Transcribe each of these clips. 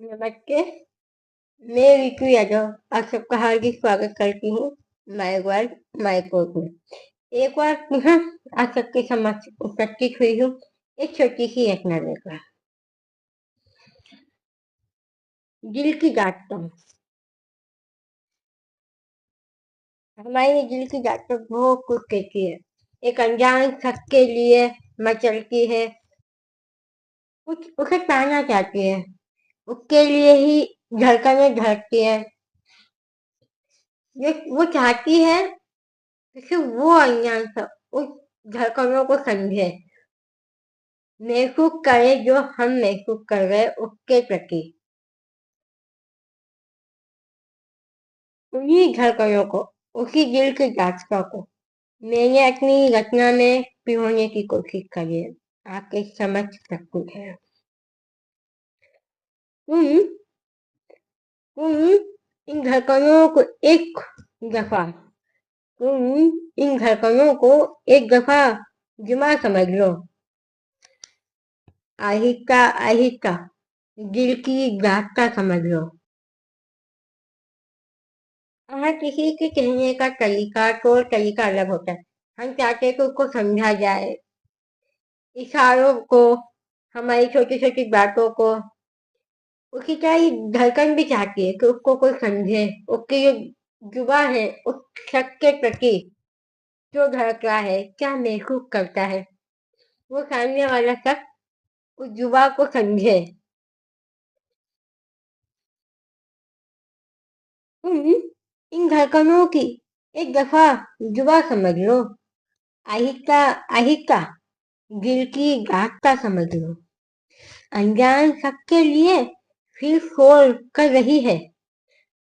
नमस्ते। मैं रितु यादव आप सबका हार्दिक स्वागत करती हूँ माय वर्ल्ड माय कोर्ट में। एक बार पुनः आप सबके समक्ष उपस्थित हुई हूँ एक छोटी सी रचना लेकर। दिल की धड़कन। हमारे दिल की धड़कन बहुत कुछ कहती है। एक अनजान शख्स के लिए मचलती है, कुछ उसे पाना चाहती है, उसके लिए ही धड़कनें धड़कती है। ये वो चाहती है कि वो अनजान शख्स उस धड़कनों को समझे, महसूस करे जो हम महसूस कर रहे उसके प्रति। उन्हीं धड़कनों को, उसी दिल की धड़कनों को मैंने अपनी रचना में पिरोने की कोशिश करी है। आपके समझ सब कुछ है। तुम तुम इन धड़कनों को एक दफा तुम इन धड़कनों को एक दफा जुमा समझ लो। आहिस्ता आहिस्ता दिल की धड़कन समझ लो। हर किसी के कहने का तरीका तो तरीका अलग होता है। हम चाहते हैं कि उसको समझा जाए, इशारों को, हमारी छोटी छोटी बातों को। उसकी क्या ये धड़कन भी चाहती है कि उसको कोई समझे, उसकी जो जुबा है उस शख्स के प्रति जो धड़क रहा है, क्या महसूस करता है, वो सामने वाला शख्स उस जुबा को समझे। तुम इन धड़कनों की एक दफा जुबा समझ लो। आहिस्ता आहिस्ता दिल की गाथा समझ लो। अनजान सबके लिए फिर शोर कर रही है।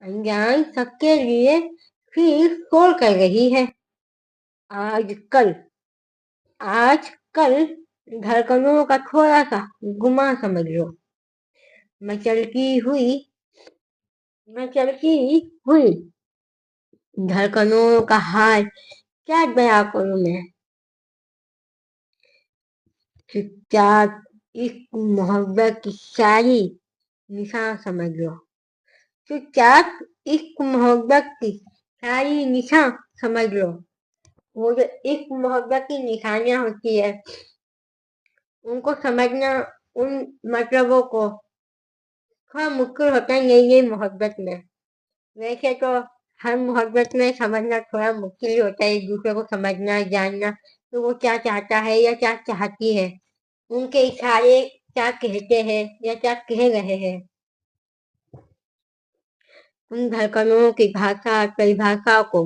अनजान सबके लिए फिर शोर कर रही है। आजकल आजकल धड़कनों का थोड़ा सा गुमा समझ लो। मचलती हुई मचलती हुई धड़कनों का हाल क्या बयां करूं मैं। चुपचाप इस मोहब्बत की सारी निशान समझ लो। चुपचाप इस मोहब्बत की सारी निशान समझ लो। वो जो इस मोहब्बत की निशानियां होती है, उनको समझना, उन मतलबों को थोड़ा मुश्किल होता है नई नई मोहब्बत में। वैसे तो हर मोहब्बत में समझना थोड़ा मुश्किल ही होता है, एक दूसरे को समझना जानना, तो वो क्या चाहता है या क्या चाहती है, उनके इशारे क्या कहते हैं या क्या कह रहे हैं। उन धड़कनों की भाषा परिभाषा को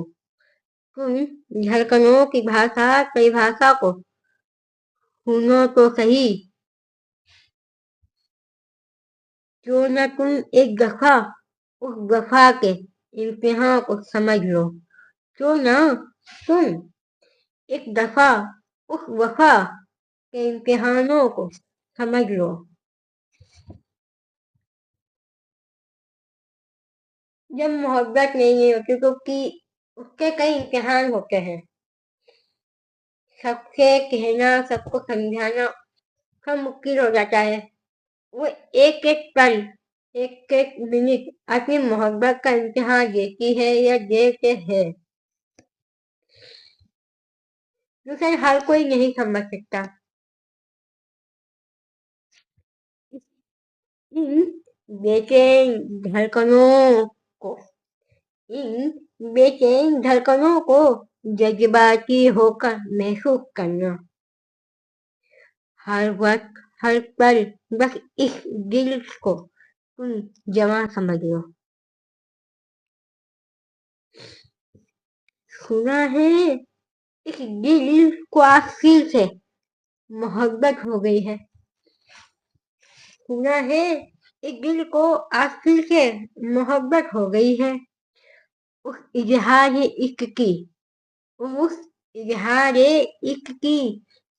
उन धड़कनों की भाषा परिभाषा को सुनो तो सही। क्यों न तुम एक दफा उस वफा के इम्तिहान को समझ लो। क्यों ना तुम एक दफा उस वफा के इम्तिहानों को समझ लो। जब मोहब्बत नहीं होती क्योंकि उसके कई इम्तिहान होते हैं। सबसे कहना, सबको समझाना सब मुश्किल हो जाता है। वो एक एक पल, एक एक मिनट अपनी मोहब्बत का इम्तिहान देती है या देते हैं, जिसे हर कोई नहीं समझ सकता। इन बेचैन धड़कनों को इन बेचैन धड़कनों को जज्बाती होकर महसूस करना। हर वक्त हर पल बस इस दिल को तुम जवां समझ लो। सुना है इस दिल को आज फिर से मोहब्बत हो गई है। सुना है इस दिल को आज फिर से मोहब्बत हो गई है। उस इजहार इश्क की उस इजहार इश्क की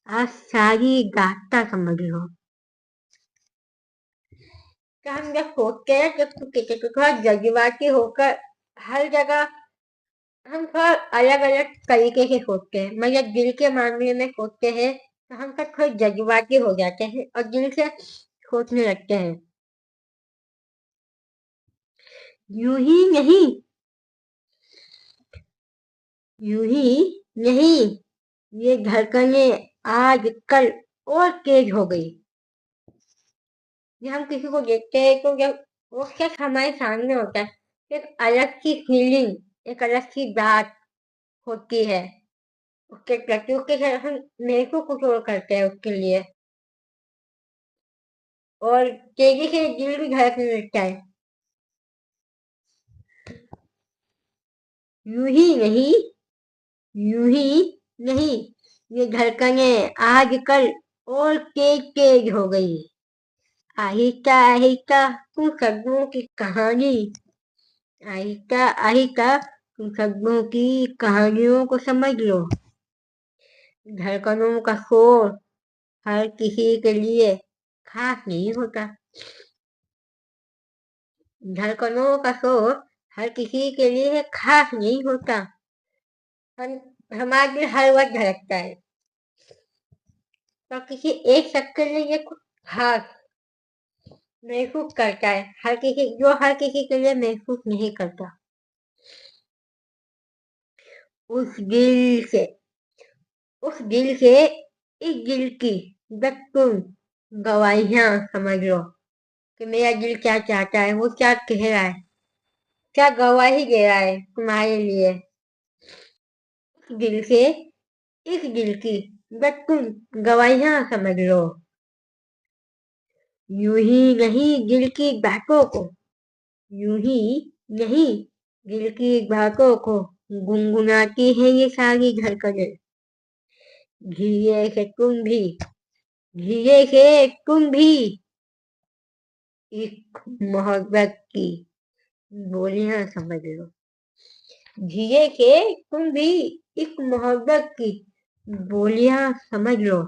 आज सारी गाथा समझ लो। कि हम जब सोचते हैं जब किसी को थोड़ा जज्बाती होकर हर जगह हम थोड़ा अलग अलग तरीके से सोचते हैं, मतलब दिल के मामले में सोचते हैं तो हम सब थोड़े जज्बाती हो जाते हैं और दिल से सोचने लगते हैं। यूं ही नहीं, यूं ही नहीं, ये धड़कनें आज कल और तेज हो गई। जब हम किसी को देखते हैं तो जब वो शख्स हमारे सामने होता है, एक अलग सी फीलिंग, एक अलग सी बात होती है उसके प्रति, उसके साथ हम मेरे को कुछ और करते हैं उसके लिए, और तेजी से दिल भी धड़कने लगता है। यूं ही नहीं, यूं ही नहीं, ये धड़कनें आजकल और तेज तेज हो गई। आहिस्ता आहिस्ता तुम सदियों की कहानी, आहिस्ता आहिस्ता तुम सदियों की कहानियों को समझ लो। धड़कनों का शोर हर किसी के लिए खास नहीं होता। धड़कनों का शोर हर किसी के लिए खास नहीं होता। हम हमारा दिल हर वक्त धड़कता है, तो किसी एक शख्स के लिए ये कुछ खास महसूस करता है, हर किसी जो हर किसी के लिए महसूस नहीं करता। उस दिल से, उस दिल से, इस दिल की बस तुम गवाहियां समझ लो कि मेरा दिल क्या चाहता है, वो क्या कह रहा है, क्या गवाही दे रहा है तुम्हारे लिए। इस दिल से, इस दिल की बस तुम गवाहियां समझ लो। यूं ही नहीं दिल की बातों को, यूं ही नहीं दिल की बातों को गुनगुनाती है ये सारी धड़कनें। धीरे से तुम भी, धीरे से तुम भी एक मोहब्बत की बोलियां समझ लो। धीरे से तुम भी एक मोहब्बत की बोलियां समझ लो।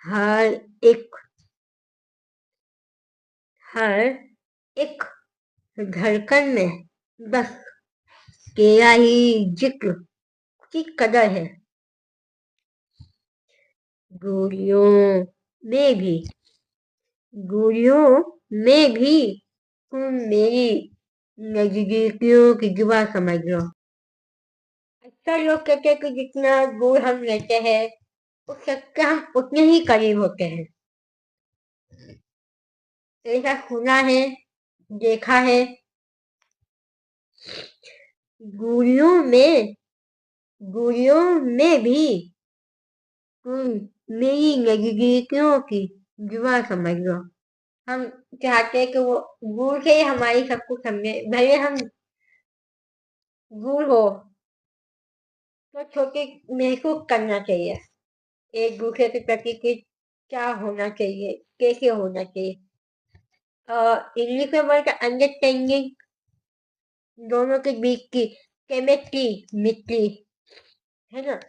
हर एक, हर एक धड़कन में बस तेरा ही जिक्र की कदर है। दूरियों में भी, दूरियों में भी तुम मेरी नजदीकियों की दुआ समझ लो। अक्सर लोग कहते हैं कि जितना दूर हम रहते हैं उस सबसे हम उतने ही करीब होते हैं। ऐसा सुना है, देखा है। दूरियों में, दूरियों में भी तुम मेरी नजदीकियों की दुआ समझ लो। हम चाहते हैं कि वो दूर से ही हमारी सब कुछ समझे, भले हम दूर हो तो छोटे महसूस करना चाहिए एक दूसरे के प्रति कि क्या होना चाहिए, कैसे होना चाहिए। इंग्लिश में बोलते अंडरस्टैंडिंग, दोनों के बीच की केमिस्ट्री, मिट्री, है ना।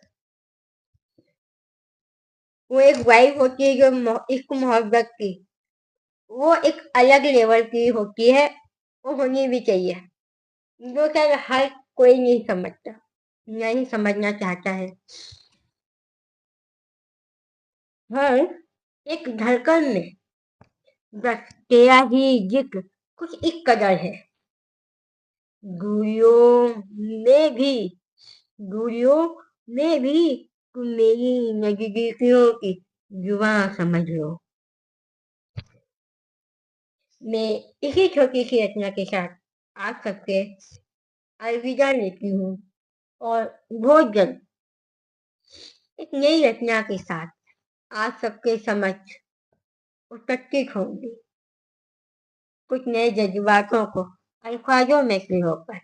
वो एक वाइब होती है जो इश्क मोहब्बत की, वो एक अलग लेवल की होती है, वो होनी भी चाहिए, जो शायद हर कोई नहीं समझता, नहीं समझना चाहता है। हर एक धड़कन में बस तेरा ही जिक्र कुछ इस कदर है। दूरियों में भी, दूरियों में भी तुम मेरी नजदीकियों की जुबां समझ लो। मैं इसी छोटी सी रचना के साथ आप सबसे अलविदा लेती हूँ, और बहुत जल्द एक नई रचना के साथ आप सबके समक्ष उपस्थित होंगी, कुछ नए जज्बातों को अल्फाजों में पिरो कर।